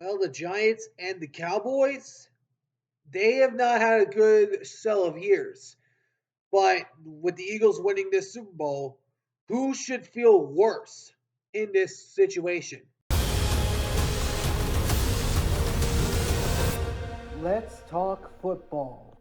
Well, the Giants and the Cowboys, they have not had a good sell of years. But with the Eagles winning this Super Bowl, who should feel worse in this situation? Let's talk football.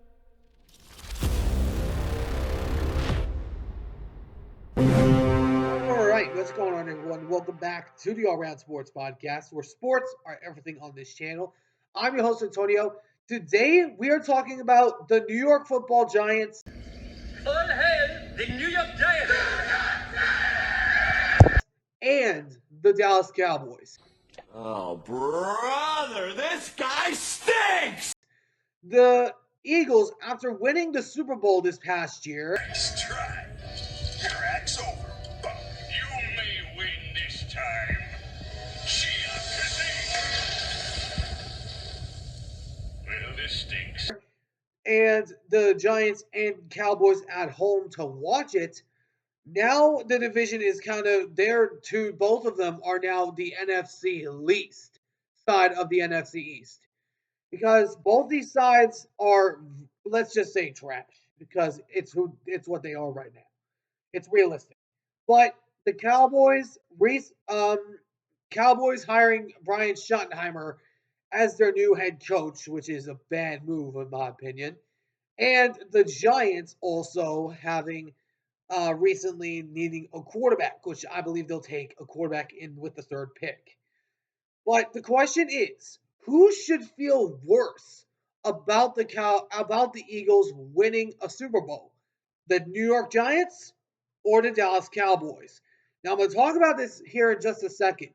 All right, what's going on, everyone? Welcome back to the All Round Sports Podcast, where sports are everything on this channel. I'm your host, Antonio. Today, we are talking about the New York Football Giants All hail the New York Giants! and the Dallas Cowboys. Oh, brother, this guy stinks! The Eagles, after winning the Super Bowl this past year, Nice try. Your act's over, but you may win this time. Well, this stinks. and the Giants and Cowboys at home to watch it. Now the division is kind of there to both of them are now the NFC least side of the NFC East because both these sides are, let's just say, trash because it's what they are right now. It's realistic, but the Cowboys hiring Brian Schottenheimer as their new head coach, which is a bad move in my opinion, and the Giants also having recently needing a quarterback, which I believe they'll take a quarterback in with the third pick. But the question is, who should feel worse about the Eagles winning a Super Bowl? The New York Giants or the Dallas Cowboys? Now I'm going to talk about this here in just a second.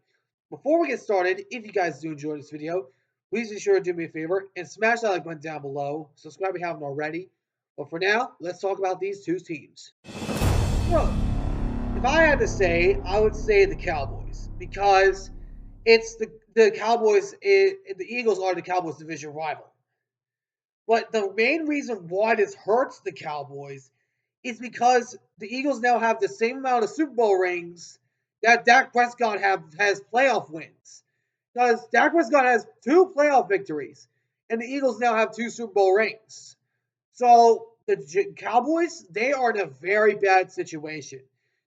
Before we get started, if you guys do enjoy this video, please be sure to do me a favor and smash that like button down below. Subscribe if you haven't already. But for now, let's talk about these two teams. So, if I had to say, I would say the Cowboys because it's the Cowboys. The Eagles are the Cowboys' division rival. But the main reason why this hurts the Cowboys is because the Eagles now have the same amount of Super Bowl rings that Dak Prescott has playoff wins. Because Dak Prescott has two playoff victories, and the Eagles now have two Super Bowl rings. So the Cowboys, they are in a very bad situation.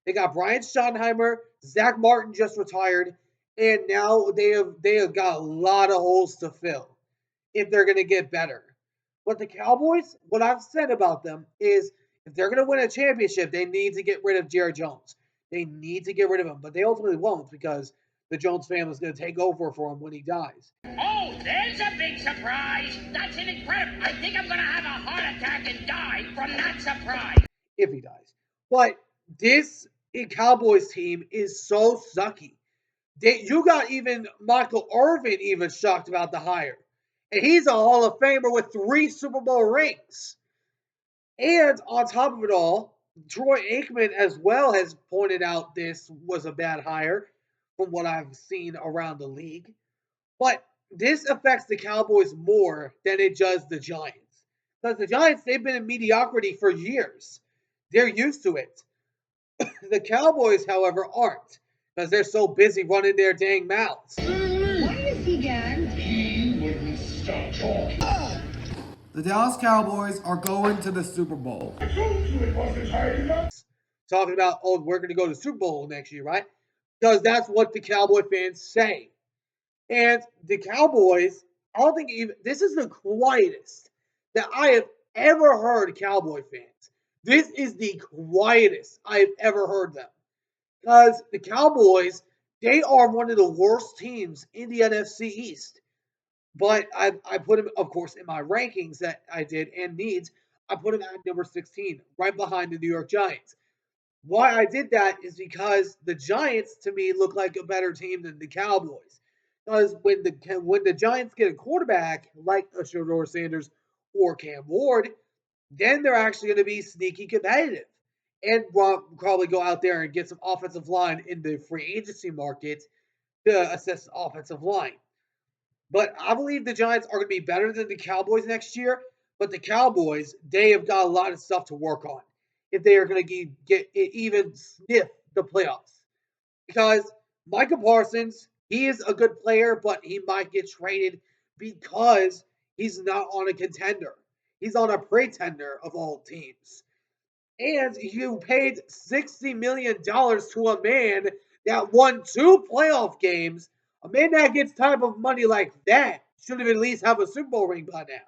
They got Brian Schottenheimer, Zach Martin just retired, and now they have got a lot of holes to fill if they're going to get better. But the Cowboys, what I've said about them is if they're going to win a championship, they need to get rid of Jerry Jones. They need to get rid of him, but they ultimately won't because the Jones family is going to take over for him when he dies. Oh, there's a big surprise. That's an incredible. I think I'm going to have a heart attack and die from that surprise. If he dies. But this Cowboys team is so sucky. You got even Michael Irvin even shocked about the hire. And he's a Hall of Famer with 3 Super Bowl rings. And on top of it all, Troy Aikman as well has pointed out this was a bad hire from what I've seen around the league. But this affects the Cowboys more than it does the Giants. Because the Giants, they've been in mediocrity for years. They're used to it. The Cowboys, however, aren't. Because they're so busy running their dang mouths. Why is he gone? He wouldn't stop talking. The Dallas Cowboys are going to the Super Bowl. I told you it wasn't hard enough. Talking about, oh, we're going to go to the Super Bowl next year, right? Because that's what the Cowboy fans say. And the Cowboys, I don't think even this is the quietest that I have ever heard Cowboy fans. This is the quietest I've ever heard them. Because the Cowboys, they are one of the worst teams in the NFC East. But I put them, of course, in my rankings that I did and needs. I put them at number 16, right behind the New York Giants. Why I did that is because the Giants, to me, look like a better team than the Cowboys. Because when the Giants get a quarterback like a Shedeur Sanders or Cam Ward, then they're actually going to be sneaky competitive and probably go out there and get some offensive line in the free agency market to assess the offensive line. But I believe the Giants are going to be better than the Cowboys next year. But the Cowboys, they have got a lot of stuff to work on if they are going to get even sniff the playoffs. Because Micah Parsons, he is a good player, but he might get traded because he's not on a contender. He's on a pretender of all teams. And you paid $60 million to a man that won 2 playoff games. A man that gets type of money like that should have at least have a Super Bowl ring by now.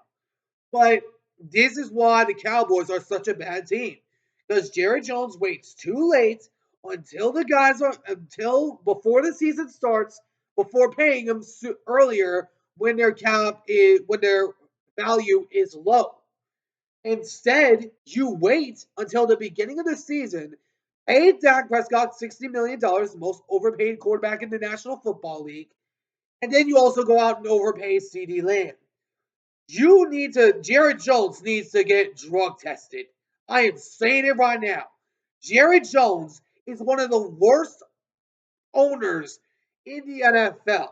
But this is why the Cowboys are such a bad team. Because Jerry Jones waits too late until before the season starts, before paying them earlier when their value is low. Instead, you wait until the beginning of the season, pay Dak Prescott $60 million, the most overpaid quarterback in the National Football League, and then you also go out and overpay CD Lamb. Jared Jones needs to get drug tested. I am saying it right now. Jared Jones is one of the worst owners in the NFL.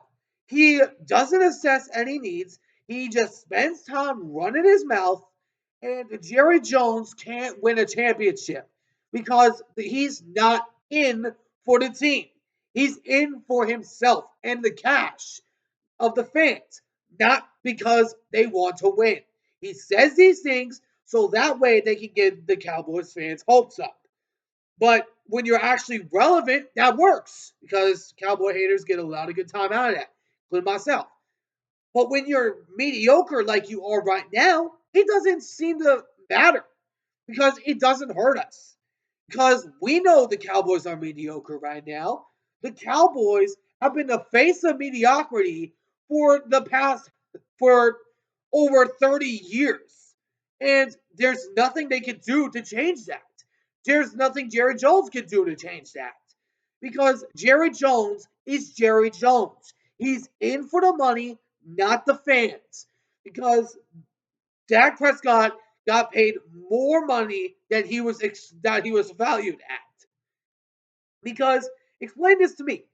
He doesn't assess any needs. He just spends time running his mouth, and Jerry Jones can't win a championship because he's not in for the team. He's in for himself and the cash of the fans, not because they want to win. He says these things so that way they can get the Cowboys fans' hopes up. But when you're actually relevant, that works because Cowboy haters get a lot of good time out of that, including myself. But when you're mediocre like you are right now, it doesn't seem to matter because it doesn't hurt us. Because we know the Cowboys are mediocre right now. The Cowboys have been the face of mediocrity for over 30 years. And there's nothing they can do to change that. There's nothing Jerry Jones can do to change that. Because Jerry Jones is Jerry Jones. He's in for the money, not the fans. Because Dak Prescott got paid more money than he was valued at. Because explain this to me.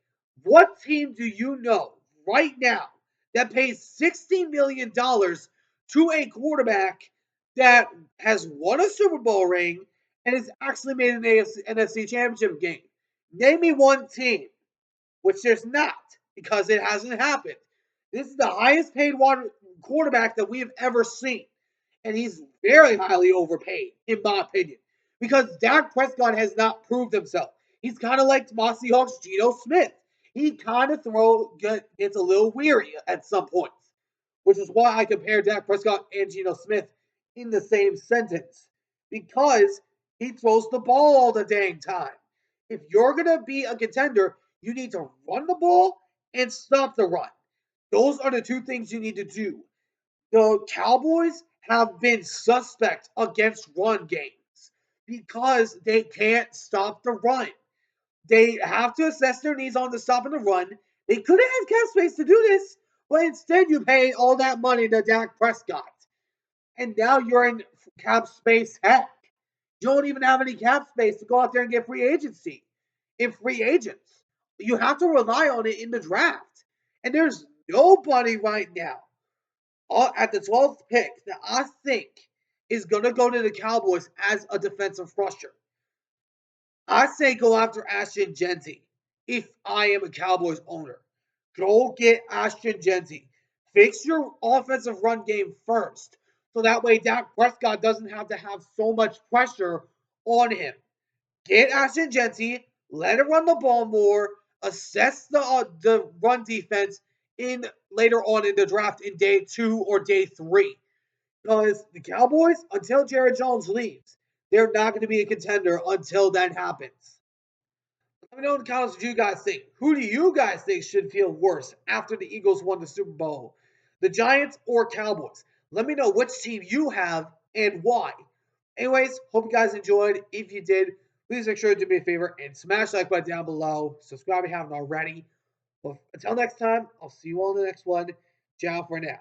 What team do you know right now that pays $60 million to a quarterback that has won a Super Bowl ring and has actually made an NFC championship game? Name me one team, which there's not because it hasn't happened. This is the highest paid quarterback that we have ever seen. And he's very highly overpaid, in my opinion, because Dak Prescott has not proved himself. He's kind of like Mossy Hawks Geno Smith. He kind of gets a little weary at some points, which is why I compare Dak Prescott and Geno Smith in the same sentence because he throws the ball all the dang time. If you're going to be a contender, you need to run the ball and stop the run. Those are the two things you need to do. The Cowboys have been suspect against run games because they can't stop the run. They have to assess their needs on the stop and the run. They could have had cap space to do this, but instead you pay all that money to Dak Prescott. And now you're in cap space heck. You don't even have any cap space to go out there and get free agency. In free agents, you have to rely on it in the draft. And there's nobody right now at the 12th pick that I think is going to go to the Cowboys as a defensive rusher. I say go after Ashton Jeanty if I am a Cowboys owner. Go get Ashton Jeanty. Fix your offensive run game first. So that way Dak Prescott doesn't have to have so much pressure on him. Get Ashton Jeanty, let him run the ball more, assess the run defense in later on in the draft in day 2 or day 3. Because the Cowboys, until Jared Jones leaves, they're not going to be a contender until that happens. Let me know in the comments what you guys think. Who do you guys think should feel worse after the Eagles won the Super Bowl? The Giants or Cowboys? Let me know which team you have and why. Anyways, hope you guys enjoyed. If you did, please make sure to do me a favor and smash the like button down below. Subscribe if you haven't already. But until next time, I'll see you all in the next one. Ciao for now.